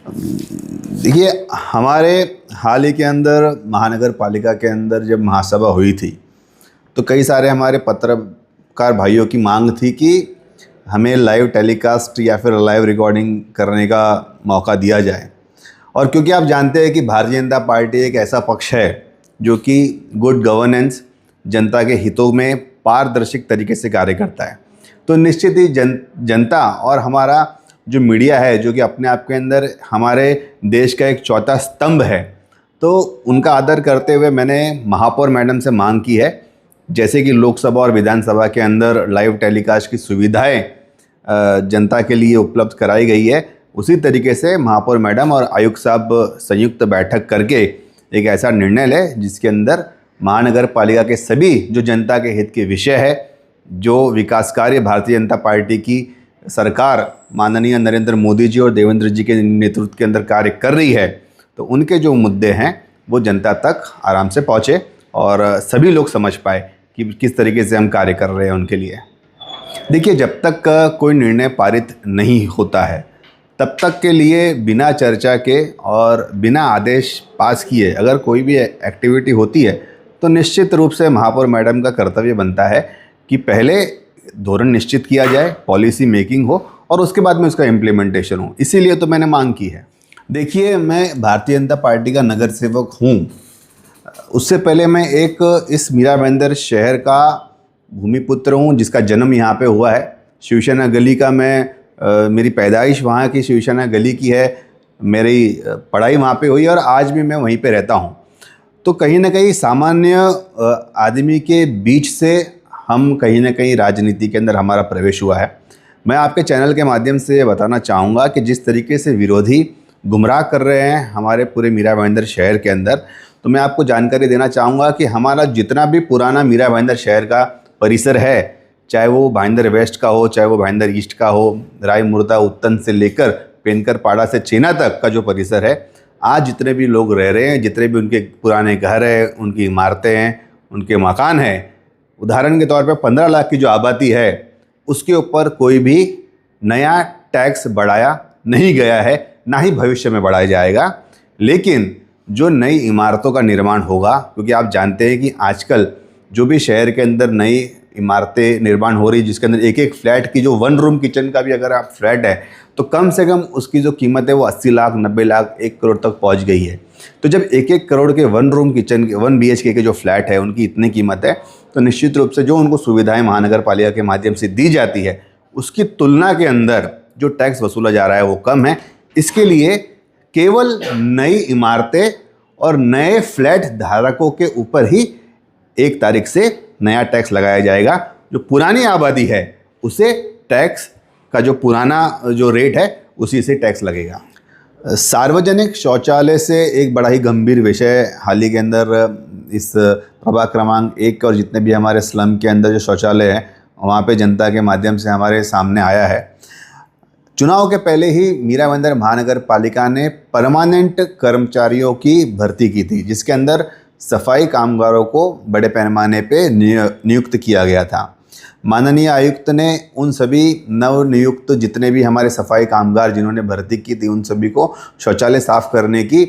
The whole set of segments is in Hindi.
देखिए, हमारे हाल ही के अंदर महानगर पालिका के अंदर जब महासभा हुई थी, तो कई सारे हमारे पत्रकार भाइयों की मांग थी कि हमें लाइव टेलीकास्ट या फिर लाइव रिकॉर्डिंग करने का मौका दिया जाए। और क्योंकि आप जानते हैं कि भारतीय जनता पार्टी एक ऐसा पक्ष है जो कि गुड गवर्नेंस, जनता के हितों में पारदर्शी तरीके से कार्य करता है, तो निश्चित ही जनता और हमारा जो मीडिया है, जो कि अपने आप के अंदर हमारे देश का एक चौथा स्तंभ है, तो उनका आदर करते हुए मैंने महापौर मैडम से मांग की है, जैसे कि लोकसभा और विधानसभा के अंदर लाइव टेलीकास्ट की सुविधाएं जनता के लिए उपलब्ध कराई गई है, उसी तरीके से महापौर मैडम और आयुक्त साहब संयुक्त बैठक करके एक ऐसा निर्णय लें जिसके अंदर महानगर पालिका के सभी जो जनता के हित के विषय है, जो विकास कार्य भारतीय जनता पार्टी की सरकार माननीय नरेंद्र मोदी जी और देवेंद्र जी के नेतृत्व के अंदर कार्य कर रही है, तो उनके जो मुद्दे हैं वो जनता तक आराम से पहुँचे और सभी लोग समझ पाए कि किस तरीके से हम कार्य कर रहे हैं उनके लिए। देखिए, जब तक कोई निर्णय पारित नहीं होता है तब तक के लिए बिना चर्चा के और बिना आदेश पास किए अगर कोई भी एक्टिविटी होती है, तो निश्चित रूप से महापौर मैडम का कर्तव्य बनता है कि पहले धोरण निश्चित किया जाए, पॉलिसी मेकिंग हो और उसके बाद में उसका इम्प्लीमेंटेशन हो। इसीलिए तो मैंने मांग की है। देखिए, मैं भारतीय जनता पार्टी का नगर सेवक हूँ। उससे पहले मैं एक इस मीरा भाईंदर शहर का भूमिपुत्र हूँ जिसका जन्म यहाँ पे हुआ है। शिवसेना गली का मेरी पैदाइश वहाँ की शिवसेना गली की है, मेरी पढ़ाई वहाँ पे हुई और आज भी मैं वहीं पे रहता हूँ। तो कहीं ना कहीं सामान्य आदमी के बीच से हम कहीं ना कहीं राजनीति के अंदर हमारा प्रवेश हुआ है। मैं आपके चैनल के माध्यम से बताना चाहूँगा कि जिस तरीके से विरोधी गुमराह कर रहे हैं हमारे पूरे मीरा भाईंदर शहर के अंदर, तो मैं आपको जानकारी देना चाहूँगा कि हमारा जितना भी पुराना मीरा भाईंदर शहर का परिसर है, चाहे वो भाईंदर वेस्ट का हो, चाहे वो भाईंदर ईस्ट का हो, राय मुर्दा उत्तन से लेकर पेनकर पाड़ा से चेना तक का जो परिसर है, आज जितने भी लोग रह रहे हैं, जितने भी उनके पुराने घर हैं, उनकी इमारतें हैं, उनके मकान हैं, उदाहरण के तौर पे 15 लाख की जो आबादी है उसके ऊपर कोई भी नया टैक्स बढ़ाया नहीं गया है, ना ही भविष्य में बढ़ाया जाएगा। लेकिन जो नई इमारतों का निर्माण होगा, क्योंकि आप जानते हैं कि आजकल जो भी शहर के अंदर नई इमारतें निर्माण हो रही, जिसके अंदर एक एक फ्लैट की जो 1 रूम किचन का भी अगर आप फ्लैट है तो कम से कम उसकी जो कीमत है वो 80 लाख, 90 लाख, 1 करोड़ तक पहुंच गई है। तो जब 1-1 करोड़ के 1 रूम किचन के 1 BHK के जो फ्लैट है उनकी इतनी कीमत है, तो निश्चित रूप से जो उनको सुविधाएं महानगर पालिका के माध्यम से दी जाती है उसकी तुलना के अंदर जो टैक्स वसूला जा रहा है वो कम है। इसके लिए केवल नई इमारतें और नए फ्लैट धारकों के ऊपर ही 1 तारीख से नया टैक्स लगाया जाएगा। जो पुरानी आबादी है उसे टैक्स का जो पुराना जो रेट है उसी से टैक्स लगेगा। सार्वजनिक शौचालय से एक बड़ा ही गंभीर विषय हाल ही के अंदर इस प्रभाग क्रमांक 1 और जितने भी हमारे स्लम के अंदर जो शौचालय है वहाँ पे जनता के माध्यम से हमारे सामने आया है। चुनाव के पहले ही मीरा भाईंदर महानगर पालिका ने परमानेंट कर्मचारियों की भर्ती की थी, जिसके अंदर सफाई कामगारों को बड़े पैमाने पे नियुक्त किया गया था। माननीय आयुक्त ने उन सभी नवनियुक्त जितने भी हमारे सफाई कामगार जिन्होंने भर्ती की थी उन सभी को शौचालय साफ़ करने की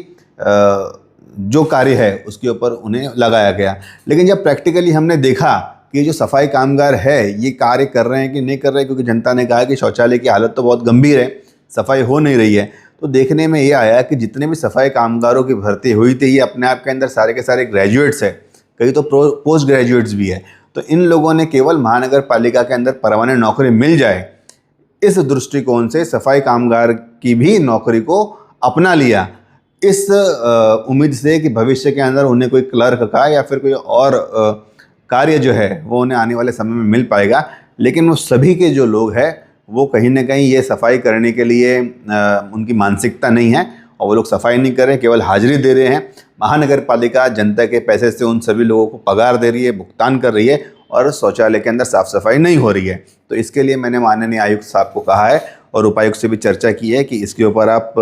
जो कार्य है उसके ऊपर उन्हें लगाया गया। लेकिन जब प्रैक्टिकली हमने देखा कि जो सफाई कामगार है ये कार्य कर रहे हैं कि नहीं कर रहे हैं, क्योंकि जनता ने कहा कि शौचालय की हालत तो बहुत गंभीर है, सफाई हो नहीं रही है, तो देखने में ये आया कि जितने भी सफाई कामगारों की भर्ती हुई थी ये अपने आप के अंदर सारे के सारे ग्रेजुएट्स हैं, कई तो पोस्ट ग्रेजुएट्स भी है। तो इन लोगों ने केवल महानगर पालिका के अंदर परमानेंट नौकरी मिल जाए इस दृष्टिकोण से सफाई कामगार की भी नौकरी को अपना लिया, इस उम्मीद से कि भविष्य के अंदर उन्हें कोई क्लर्क का या फिर कोई और कार्य जो है वो उन्हें आने वाले समय में मिल पाएगा। लेकिन वो सभी के जो लोग हैं वो कहीं ना कहीं ये सफाई करने के लिए उनकी मानसिकता नहीं है और वो लोग सफाई नहीं कर रहे हैं, केवल हाजिरी दे रहे हैं। महानगर पालिका जनता के पैसे से उन सभी लोगों को पगार दे रही है, भुगतान कर रही है और शौचालय के अंदर साफ़ सफाई नहीं हो रही है। तो इसके लिए मैंने माननीय आयुक्त साहब को कहा है और उपायुक्त से भी चर्चा की है कि इसके ऊपर आप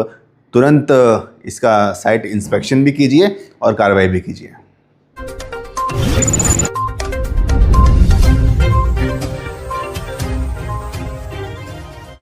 तुरंत इसका साइट इंस्पेक्शन भी कीजिए और कार्रवाई भी कीजिए।